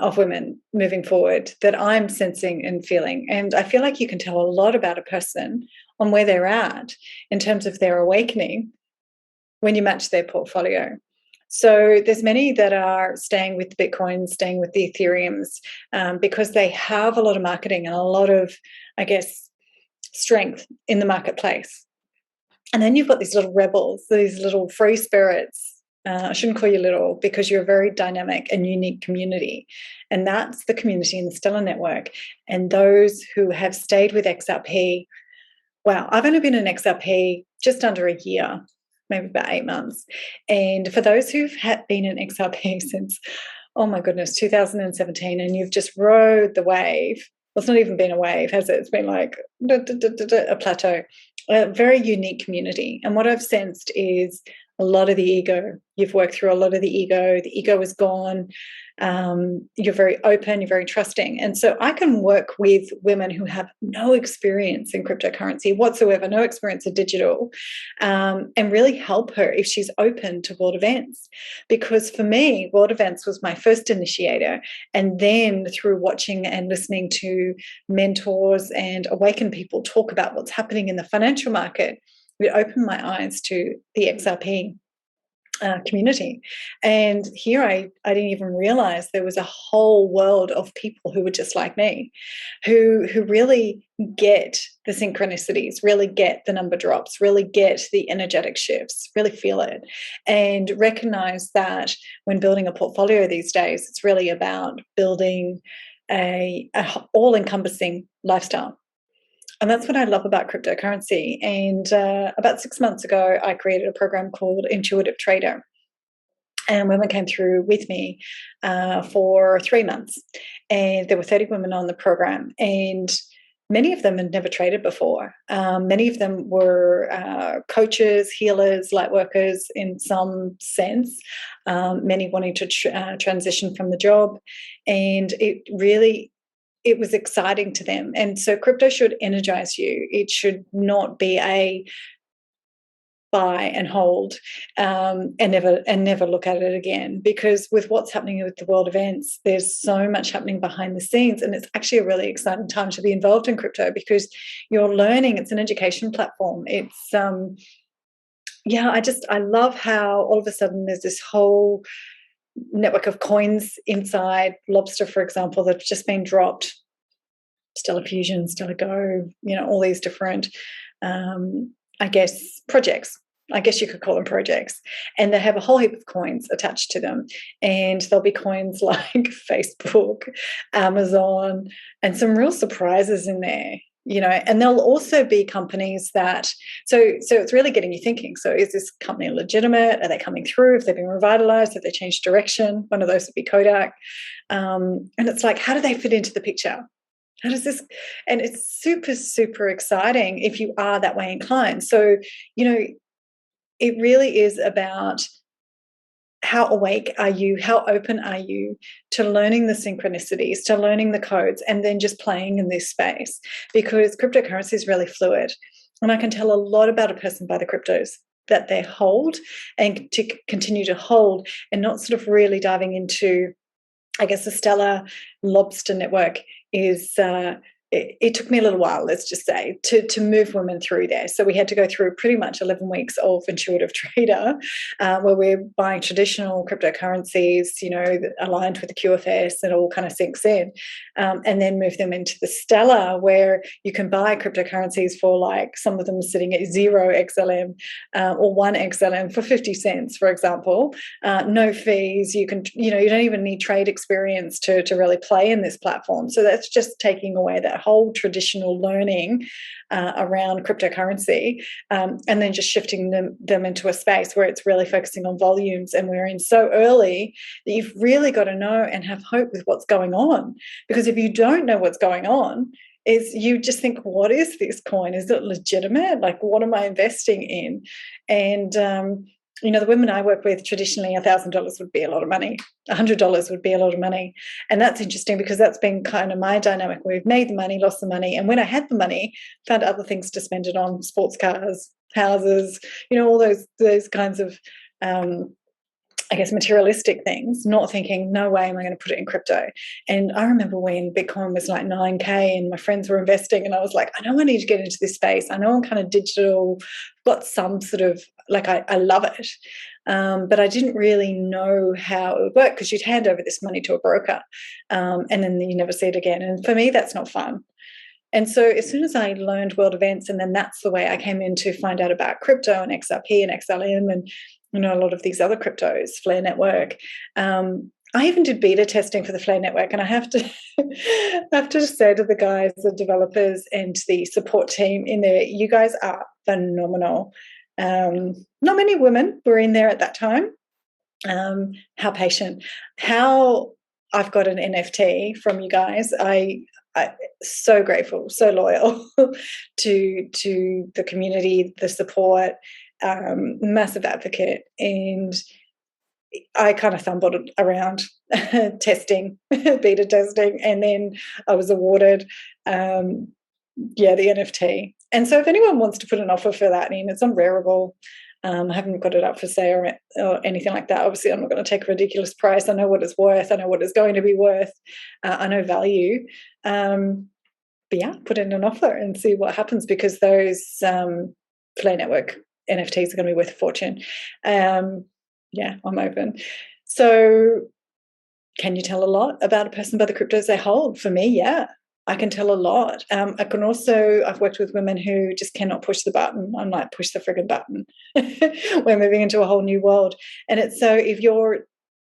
of women moving forward that I'm sensing and feeling. And I feel like you can tell a lot about a person on where they're at in terms of their awakening when you match their portfolio. So there's many that are staying with Bitcoin, staying with the Ethereums, because they have a lot of marketing and a lot of, I guess, strength in the marketplace. And then you've got these little rebels, these little free spirits. I shouldn't call you little, because you're a very dynamic and unique community. And that's the community in the Stellar Network. And those who have stayed with XRP, wow, I've only been in XRP just under a year, maybe about 8 months. And for those who've been in XRP since, oh my goodness, 2017, and you've just rode the wave, well, it's not even been a wave, has it? It's been like a plateau, a very unique community. And what I've sensed is a lot of the ego. You've worked through a lot of the ego. The ego is gone. You're very open. You're very trusting. And so I can work with women who have no experience in cryptocurrency whatsoever, no experience in digital, and really help her if she's open to world events. Because for me, world events was my first initiator. And then through watching and listening to mentors and awaken people talk about what's happening in the financial market, it opened my eyes to the XRP community. And here I didn't even realize there was a whole world of people who were just like me, who really get the synchronicities, really get the number drops, really get the energetic shifts, really feel it, and recognize that when building a portfolio these days, it's really about building a all-encompassing lifestyle. And that's what I love about cryptocurrency. And about 6 months ago, I created a program called Intuitive Trader. And women came through with me for 3 months. And there were 30 women on the program. And many of them had never traded before. Many of them were coaches, healers, light workers in some sense, many wanting to transition from the job. And it was exciting to them. And so crypto should energize you. It should not be a buy and hold and never look at it again. Because with what's happening with the world events, there's so much happening behind the scenes. And it's actually a really exciting time to be involved in crypto, because you're learning. It's an education platform. It's I love how all of a sudden there's this whole network of coins inside Lobster, for example, that's just been dropped. Stellar Fusion, Stellar Go, all these different, projects. I guess you could call them projects. And they have a whole heap of coins attached to them. And there'll be coins like Facebook, Amazon, and some real surprises in there. And there'll also be companies that, so it's really getting you thinking. So is this company legitimate? Are they coming through? Have they been revitalized? Have they changed direction? One of those would be Kodak. And it's like, how do they fit into the picture? How does this, and it's super, super exciting if you are that way inclined. So, it really is about how awake are you? How open are you to learning the synchronicities, to learning the codes, and then just playing in this space? Because cryptocurrency is really fluid. And I can tell a lot about a person by the cryptos that they hold and to continue to hold, and not sort of really diving into, I guess, the Stellar Lobster network is it took me a little while, let's just say, to move women through there. So we had to go through pretty much 11 weeks of Intuitive Trader, where we're buying traditional cryptocurrencies, aligned with the QFS, and it all kind of sinks in, and then move them into the Stellar, where you can buy cryptocurrencies for, like, some of them sitting at 0 XLM or 1 XLM for 50 cents, for example. No fees. You can, you don't even need trade experience to really play in this platform. So that's just taking away that whole traditional learning around cryptocurrency, and then just shifting them into a space where it's really focusing on volumes. And we're in so early that you've really got to know and have hope with what's going on. Because if you don't know what's going on, is you just think, what is this coin? Is it legitimate? Like, what am I investing in? And the women I work with, traditionally $1,000 would be a lot of money. $100 would be a lot of money. And that's interesting, because that's been kind of my dynamic. We've made the money, lost the money. And when I had the money, found other things to spend it on: sports cars, houses, all those kinds of I guess, materialistic things, not thinking, no way am I going to put it in crypto. And I remember when Bitcoin was like 9K and my friends were investing, and I was like, I know I need to get into this space. I know I'm kind of digital, got some sort of, like, I love it. But I didn't really know how it would work, because you'd hand over this money to a broker, and then you never see it again. And for me, that's not fun. And so as soon as I learned world events, and then that's the way I came in to find out about crypto and XRP and XLM and, you know, a lot of these other cryptos, Flare Network. I even did beta testing for the Flare Network, and I have to say to the guys, the developers and the support team in there, you guys are phenomenal. Not many women were in there at that time. How patient, how I've got an NFT from you guys. I so grateful, so loyal to the community, the support, massive advocate. And I kind of stumbled around testing, beta testing, and then I was awarded the NFT. And so if anyone wants to put an offer for that in, it's on Rarible. I haven't got it up for sale or anything like that. Obviously, I'm not going to take a ridiculous price. I know what it's worth. I know what it's going to be worth. I know value. But yeah, put in an offer and see what happens, because those Flare Network NFTs are going to be worth a fortune. Yeah, I'm open. So can you tell a lot about a person by the cryptos they hold? For me, yeah. I can tell a lot. I can also, I've worked with women who just cannot push the button. I'm like, push the friggin' button. We're moving into a whole new world. And it's so, if you're,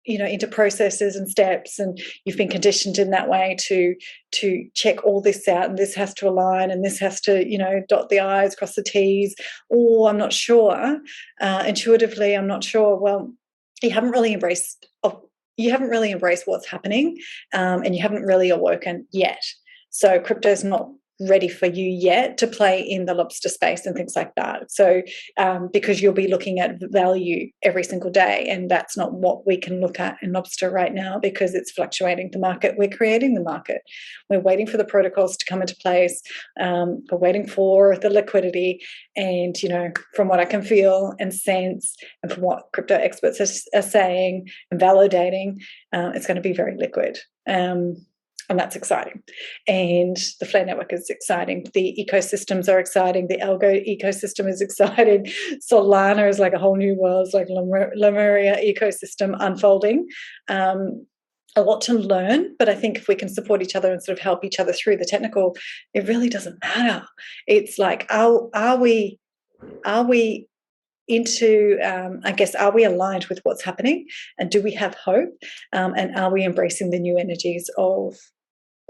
you know, into processes and steps, and you've been conditioned in that way to check all this out, and this has to align, and this has to, you know, dot the I's, cross the T's, or I'm not sure, intuitively, I'm not sure. Well, you haven't really embraced what's happening, and you haven't really awoken yet. So crypto is not ready for you yet to play in the lobster space and things like that. So because you'll be looking at value every single day, and that's not what we can look at in lobster right now, because it's fluctuating the market. We're creating the market. We're waiting for the protocols to come into place. We're waiting for the liquidity. And, you know, from what I can feel and sense, and from what crypto experts are saying and validating, it's going to be very liquid. And that's exciting. And the Flare Network is exciting. The ecosystems are exciting. The algo ecosystem is exciting. Solana is like a whole new world. It's like Lemuria ecosystem unfolding. A lot to learn, but I think if we can support each other and sort of help each other through the technical, it really doesn't matter. It's like, are we into, I guess, are we aligned with what's happening, and do we have hope, and are we embracing the new energies of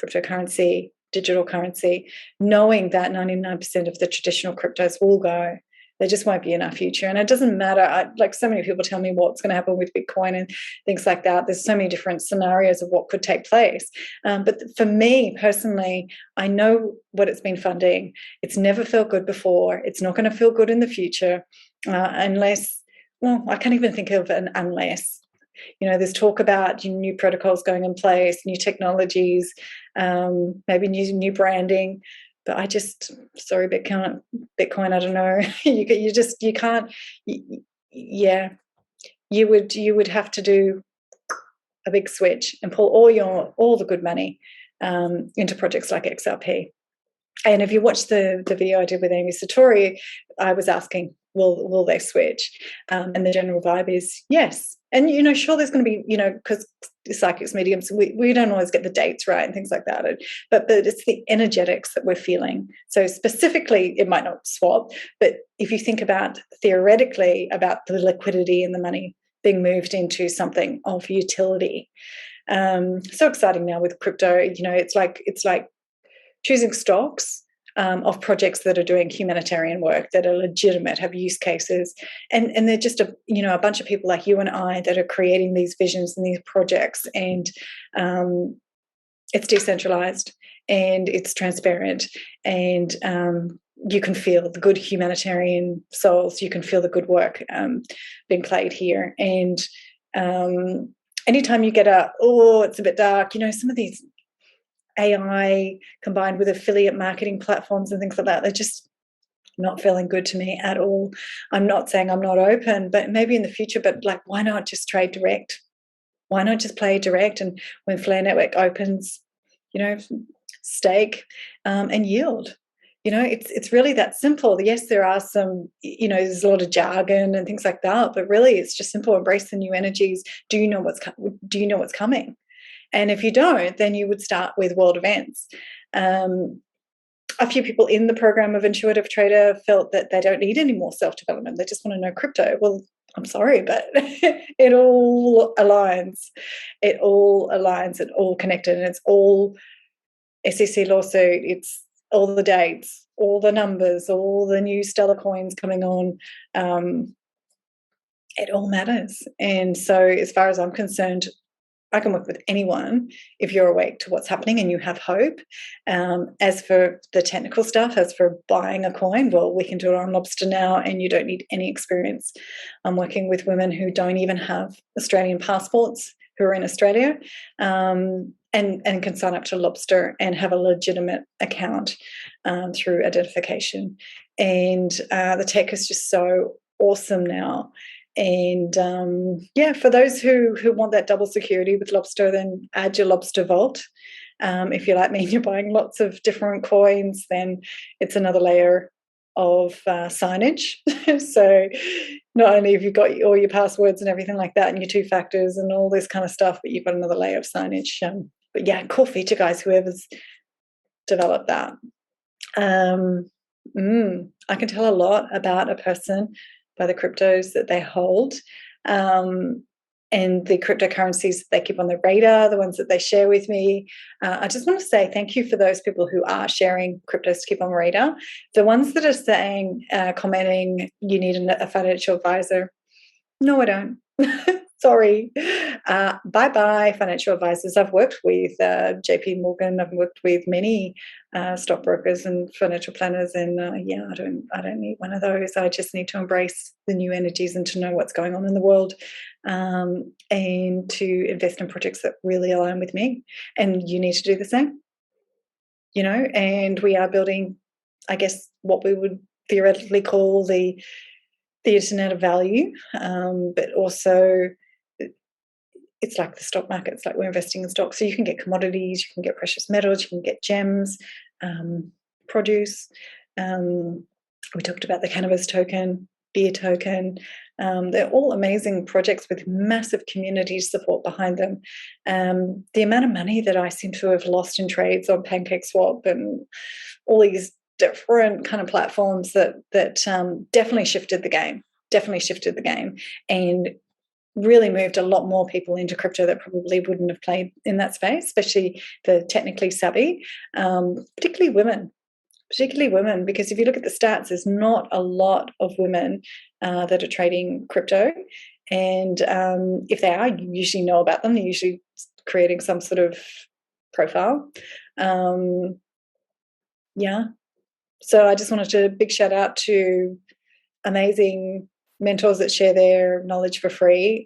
cryptocurrency, digital currency, knowing that 99% of the traditional cryptos will go. There just won't be in our future. And it doesn't matter. Like, so many people tell me what's going to happen with Bitcoin and things like that. There's so many different scenarios of what could take place. But for me personally, I know what it's been funding. It's never felt good before. It's not going to feel good in the future unless, well, I can't even think of an unless. You know, there's talk about new protocols going in place, new technologies, maybe new branding. But I just, sorry, Bitcoin, I don't know. you can't. Yeah, you would have to do a big switch and pull all the good money into projects like XRP. And if you watch the video I did with Amy Satori, I was asking, will they switch? And the general vibe is yes. And, you know, sure, there's going to be, you know, because psychics, mediums, we don't always get the dates right and things like that. But it's the energetics that we're feeling. So specifically, it might not swap. But if you think about theoretically about the liquidity and the money being moved into something of utility, so exciting now with crypto. You know, it's like choosing stocks of projects that are doing humanitarian work, that are legitimate, have use cases, and they're just a bunch of people like you and I that are creating these visions and these projects, and it's decentralized and it's transparent, and you can feel the good humanitarian souls, you can feel the good work being played here. And anytime you get it's a bit dark, you know, some of these AI combined with affiliate marketing platforms and things like that, not feeling good to me at all. I'm not saying I'm not open, but maybe in the future, but like, why not just trade direct? Why not just play direct? And when Flare Network opens, stake and yield. It's really that simple. Yes, there are some, there's a lot of jargon and things like that, but really it's just simple. Embrace the new energies. Do you know what's coming? And if you don't, then you would start with world events. A few people in the program of Intuitive Trader felt that they don't need any more self-development. They just want to know crypto. Well, I'm sorry, but it all aligns. It all aligns and all connected, and it's all SEC lawsuit. It's all the dates, all the numbers, all the new stellar coins coming on. It all matters. And so as far as I'm concerned, I can work with anyone if you're awake to what's happening and you have hope. As for the technical stuff, as for buying a coin, well, we can do it on Lobster now and you don't need any experience. I'm working with women who don't even have Australian passports, who are in Australia, and can sign up to Lobster and have a legitimate account through identification. And the tech is just so awesome now. And for those who want that double security with Lobster, then add your Lobster vault. If you're like me and you're buying lots of different coins, then it's another layer of signage. So not only have you got all your passwords and everything like that and your two factors and all this kind of stuff, but you've got another layer of signage. But yeah, cool feature, guys, whoever's developed that. I can tell a lot about a person by the cryptos that they hold, and the cryptocurrencies that they keep on their radar, the ones that they share with me. I just want to say thank you for those people who are sharing cryptos to keep on radar. The ones that are saying, commenting, you need a financial advisor. No, I don't. Sorry. Bye-bye, financial advisors. I've worked with JP Morgan. I've worked with many stockbrokers and financial planners, and I don't need one of those. I just need to embrace the new energies and to know what's going on in the world, and to invest in projects that really align with me. And you need to do the same. And we are building, I guess, what we would theoretically call the internet of value, but also it's like the stock market. It's like we're investing in stocks. So you can get commodities, you can get precious metals, you can get gems, produce. We talked about the cannabis token, beer token. They're all amazing projects with massive community support behind them. The amount of money that I seem to have lost in trades on PancakeSwap and all these different kind of platforms that definitely shifted the game, and really moved a lot more people into crypto that probably wouldn't have played in that space, especially the technically savvy, particularly women, because if you look at the stats, there's not a lot of women that are trading crypto. And if they are, you usually know about them. They're usually creating some sort of profile. So I just wanted to big shout out to amazing mentors that share their knowledge for free.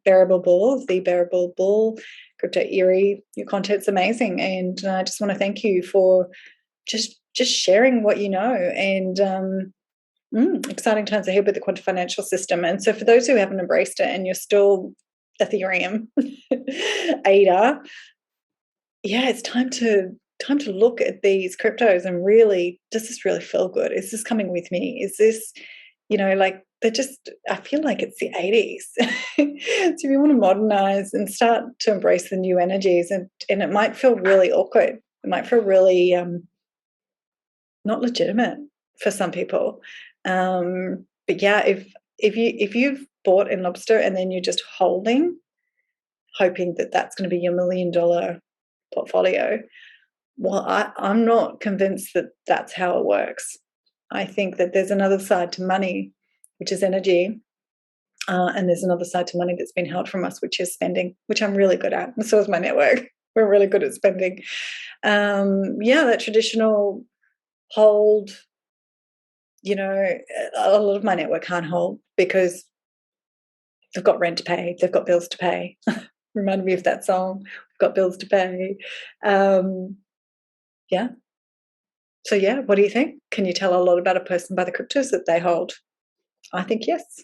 Bearable Bull, the Bearable Bull, Crypto Eerie, your content's amazing. And I just want to thank you for just sharing what you know. And exciting times ahead with the quantum financial system. And so for those who haven't embraced it and you're still Ethereum, ADA, it's time to look at these cryptos and really, does this really feel good? Is this coming with me? Is this, I feel like it's the 80s. So if you want to modernize and start to embrace the new energies, and it might feel really awkward. It might feel really not legitimate for some people. But yeah, if you've bought in Lobster and then you're just hoping that that's going to be your $1 million portfolio, well, I'm not convinced that that's how it works. I think that there's another side to money, which is energy, and there's another side to money that's been held from us, which is spending, which I'm really good at, and so is my network. We're really good at spending. That traditional hold, a lot of my network can't hold because they've got rent to pay, they've got bills to pay. Reminded me of that song, we've got bills to pay. So yeah, what do you think? Can you tell a lot about a person by the cryptos that they hold? I think yes.